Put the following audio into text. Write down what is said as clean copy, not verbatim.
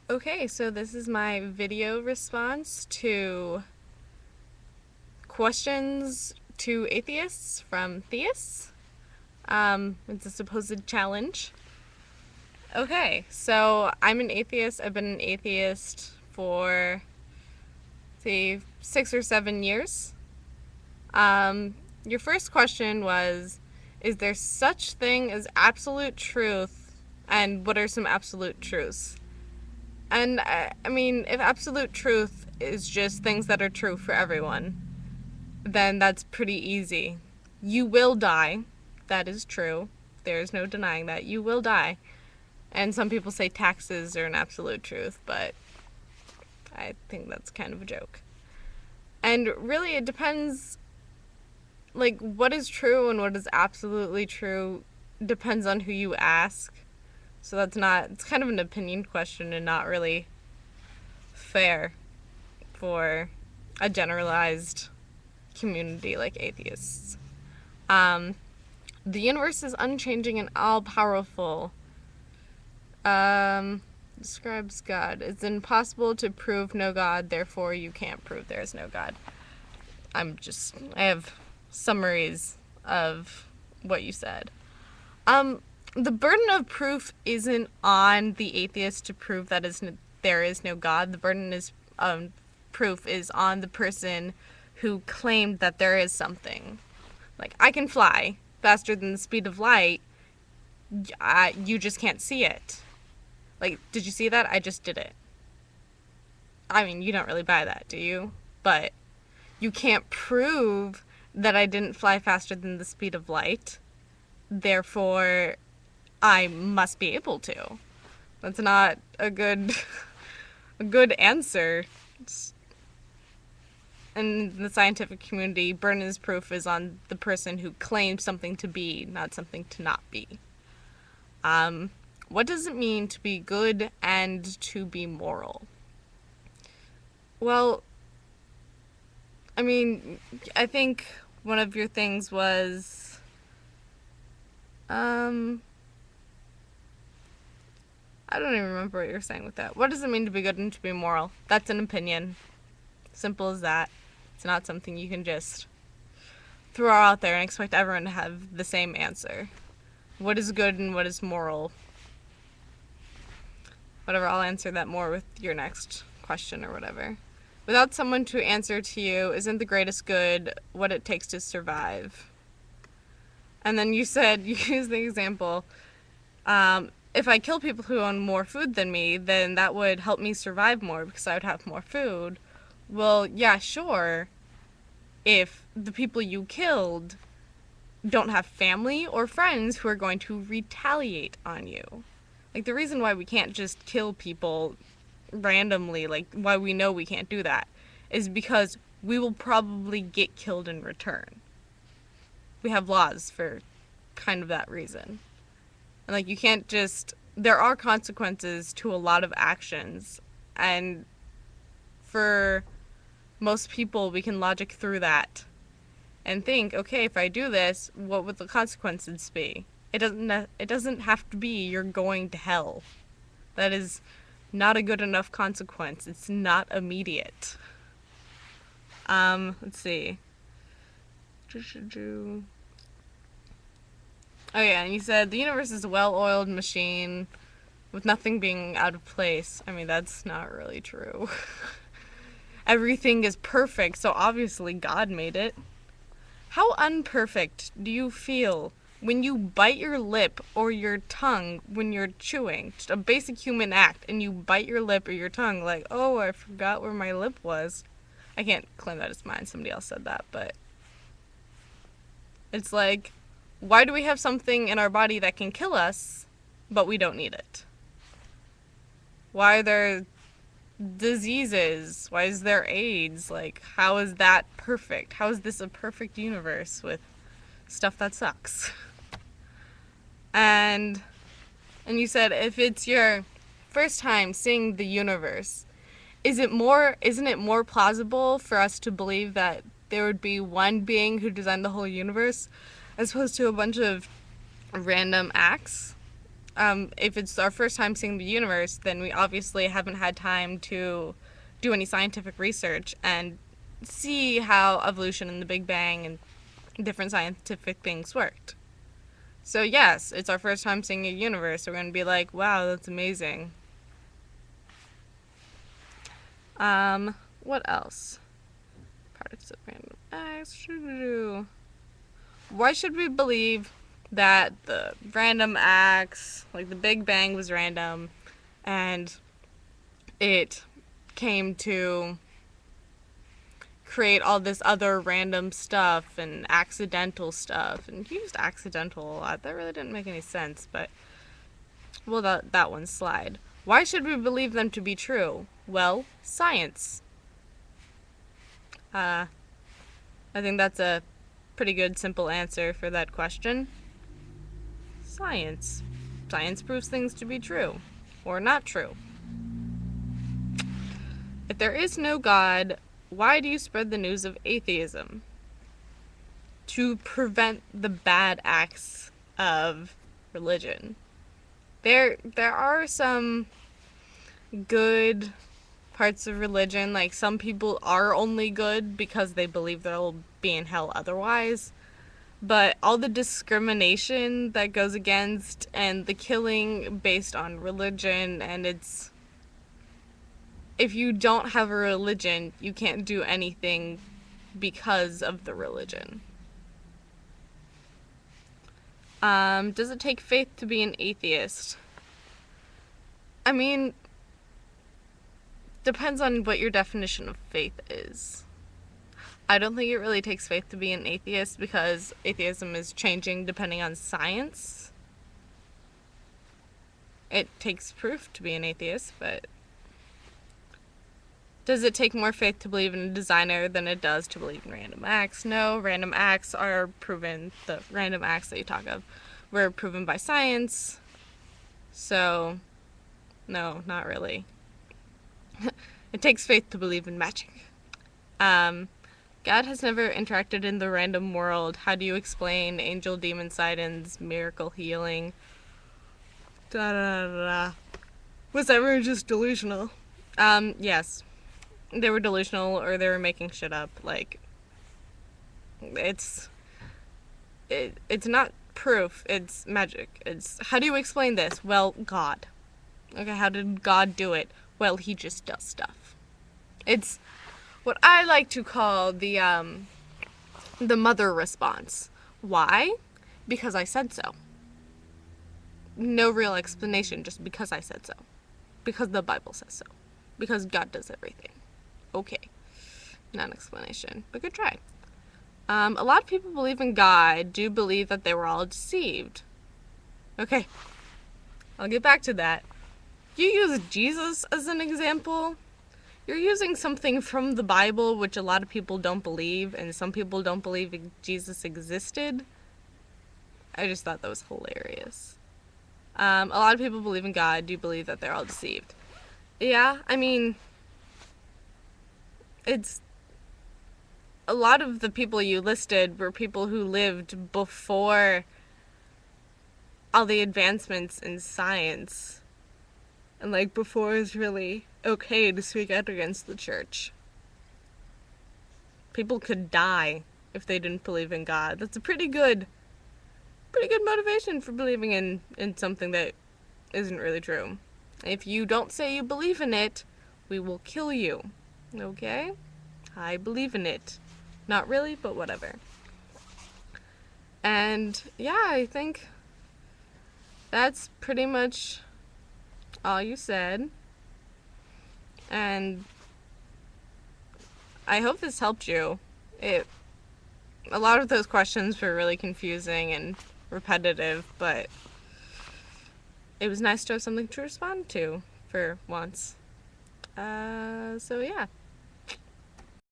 Okay, so this is my video response to questions to atheists from theists. It's a supposed challenge. Okay, so I'm an atheist. I've been an atheist for, say, 6 or 7 years. Your first question was, is there such thing as absolute truth, and what are some absolute truths? And I mean, if absolute truth is just things that are true for everyone, then that's pretty easy. You will die. That is true. There is no denying that. You will die. And some people say taxes are an absolute truth, but I think that's kind of a joke. And really, it depends, like, what is true and what is absolutely true depends on who you ask. So it's kind of an opinion question and not really fair for a generalized community like atheists. The universe is unchanging and all-powerful. Describes God. It's impossible to prove no God, therefore you can't prove there is no God. I have summaries of what you said. The burden of proof isn't on the atheist to prove that there is no God. The burden is proof is on the person who claimed that there is something. Like, I can fly faster than the speed of light. You just can't see it. Like, did you see that? I just did it. I mean, you don't really buy that, do you? But you can't prove that I didn't fly faster than the speed of light. Therefore, I must be able to. That's not a good answer. In the scientific community, burden of proof is on the person who claims something to be, not something to not be. What does it mean to be good and to be moral? Well, I mean, I think one of your things was, I don't even remember what you were saying with that. What does it mean to be good and to be moral? That's an opinion. Simple as that. It's not something you can just throw out there and expect everyone to have the same answer. What is good and what is moral? Whatever, I'll answer that more with your next question or whatever. Without someone to answer to you, isn't the greatest good what it takes to survive? And then you used the example, if I kill people who own more food than me, then that would help me survive more because I would have more food. Well, yeah, sure, if the people you killed don't have family or friends who are going to retaliate on you. Like, the reason why we can't just kill people randomly, like, why we know we can't do that, is because we will probably get killed in return. We have laws for kind of that reason. And, like, you can't just... There are consequences to a lot of actions, and for most people, we can logic through that and think, okay, if I do this, what would the consequences be? It doesn't have to be you're going to hell. That is not a good enough consequence. It's not immediate. Let's see. Oh yeah, and you said the universe is a well-oiled machine with nothing being out of place. I mean, that's not really true. Everything is perfect, so obviously God made it. How unperfect do you feel when you bite your lip or your tongue when you're chewing? Just a basic human act, and you bite your lip or your tongue like, oh, I forgot where my lip was. I can't claim that it's mine. Somebody else said that, but it's like, why do we have something in our body that can kill us, but we don't need it? Why are there diseases? Why is there AIDS? Like, how is that perfect? How is this a perfect universe with stuff that sucks? And you said if it's your first time seeing the universe, isn't it more plausible for us to believe that there would be one being who designed the whole universe as opposed to a bunch of random acts? if it's our first time seeing the universe, then we obviously haven't had time to do any scientific research and see how evolution and the Big Bang and different scientific things worked. So yes, it's our first time seeing a universe. We're going to be like, wow, that's amazing. What else? Products of random acts. Why should we believe that the random acts, like the Big Bang was random, and it came to create all this other random stuff and accidental stuff, and he used accidental a lot. That really didn't make any sense, but we'll let that one slide. Why should we believe them to be true? Well, science. I think that's a pretty good, simple answer for that question. Science. Science proves things to be true, or not true. If there is no God, why do you spread the news of atheism? To prevent the bad acts of religion. There are some good parts of religion, like some people are only good because they believe they'll be in hell otherwise. But all the discrimination that goes against and the killing based on religion, and it's, if you don't have a religion, you can't do anything because of the religion. Does it take faith to be an atheist? I mean, depends on what your definition of faith is. I don't think it really takes faith to be an atheist because atheism is changing depending on science. It takes proof to be an atheist, but does it take more faith to believe in a designer than it does to believe in random acts? No, random acts are proven, the random acts that you talk of were proven by science. So, no, not really. It takes faith to believe in magic. God has never interacted in the random world. How do you explain angel demon sightings, miracle healing? Was everyone just delusional? Yes. They were delusional or they were making shit up. Like, it's not proof, it's magic. It's, how do you explain this? Well, God. Okay, how did God do it? Well, he just does stuff. It's what I like to call the mother response. Why? Because I said so. No real explanation, just because I said so. Because the Bible says so. Because God does everything. Okay. Not an explanation, but good try. A lot of people believe in God, do believe that they were all deceived. Okay. I'll get back to that. You use Jesus as an example. You're using something from the Bible, which a lot of people don't believe, and some people don't believe Jesus existed. I just thought that was hilarious. A lot of people believe in God, do believe that they're all deceived. Yeah, I mean, it's, a lot of the people you listed were people who lived before all the advancements in science. And, like, before it was really okay to speak out against the church. People could die if they didn't believe in God. That's a pretty good motivation for believing in something that isn't really true. If you don't say you believe in it, we will kill you. Okay? I believe in it. Not really, but whatever. And, yeah, I think that's pretty much all you said. And I hope this helped you. A lot of those questions were really confusing and repetitive, but it was nice to have something to respond to for once. So yeah.